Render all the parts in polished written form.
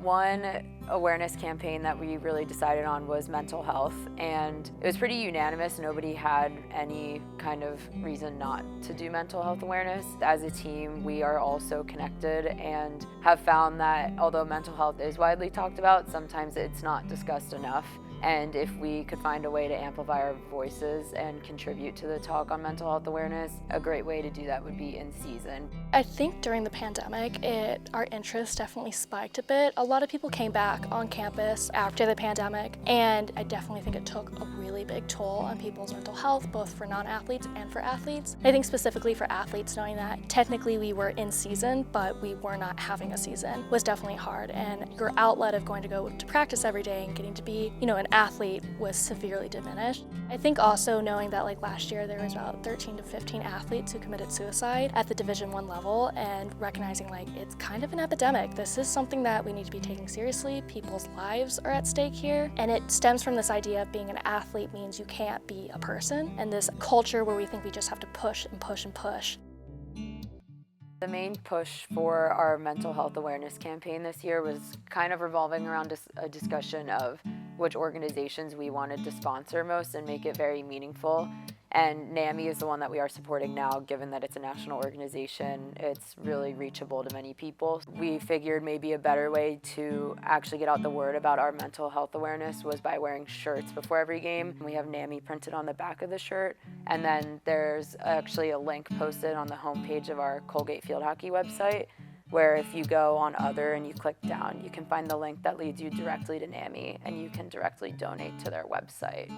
One awareness campaign that we really decided on was mental health, and it was pretty unanimous. Nobody had any kind of reason not to do mental health awareness. As a team, we are all so connected and have found that although mental health is widely talked about, sometimes it's not discussed enough. And if we could find a way to amplify our voices and contribute to the talk on mental health awareness, a great way to do that would be in season. I think during the pandemic, our interest definitely spiked a bit. A lot of people came back on campus after the pandemic, and I definitely think it took a really big toll on people's mental health, both for non-athletes and for athletes. I think specifically for athletes, knowing that technically we were in season, but we were not having a season was definitely hard, and your outlet of going to go to practice every day and getting to be, an athlete was severely diminished. I think also knowing that last year there was about 13 to 15 athletes who committed suicide at the Division I level, and recognizing it's kind of an epidemic. This is something that we need to be taking seriously. People's lives are at stake here, and it stems from this idea of being an athlete means you can't be a person, and this culture where we think we just have to push and push and push. The main push for our mental health awareness campaign this year was kind of revolving around a discussion of which organizations we wanted to sponsor most and make it very meaningful. And NAMI is the one that we are supporting now, given that it's a national organization. It's really reachable to many people. We figured maybe a better way to actually get out the word about our mental health awareness was by wearing shirts before every game. We have NAMI printed on the back of the shirt, and then there's actually a link posted on the homepage of our Colgate field hockey website, where if you go on Other and you click down, you can find the link that leads you directly to NAMI, and you can directly donate to their website.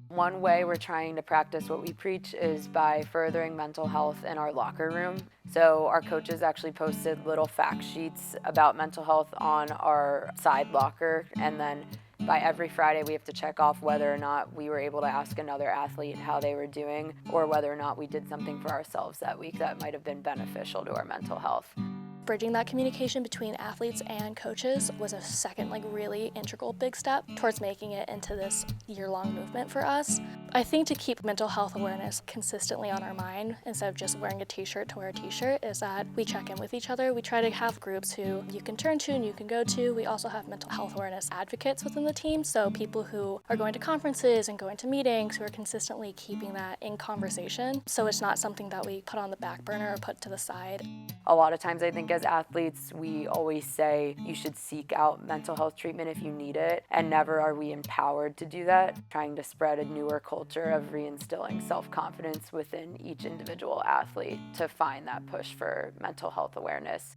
One way we're trying to practice what we preach is by furthering mental health in our locker room. So our coaches actually posted little fact sheets about mental health on our side locker, and then by every Friday we have to check off whether or not we were able to ask another athlete how they were doing, or whether or not we did something for ourselves that week that might have been beneficial to our mental health. Bridging that communication between athletes and coaches was a second really integral big step towards making it into this year-long movement for us. I think to keep mental health awareness consistently on our mind, instead of just wearing a t-shirt to wear a t-shirt, is that we check in with each other. We try to have groups who you can turn to and you can go to. We also have mental health awareness advocates within the team, so people who are going to conferences and going to meetings who are consistently keeping that in conversation, so it's not something that we put on the back burner or put to the side. A lot of times I think as athletes, we always say you should seek out mental health treatment if you need it, and never are we empowered to do that. Trying to spread a newer culture of reinstilling self-confidence within each individual athlete to find that push for mental health awareness.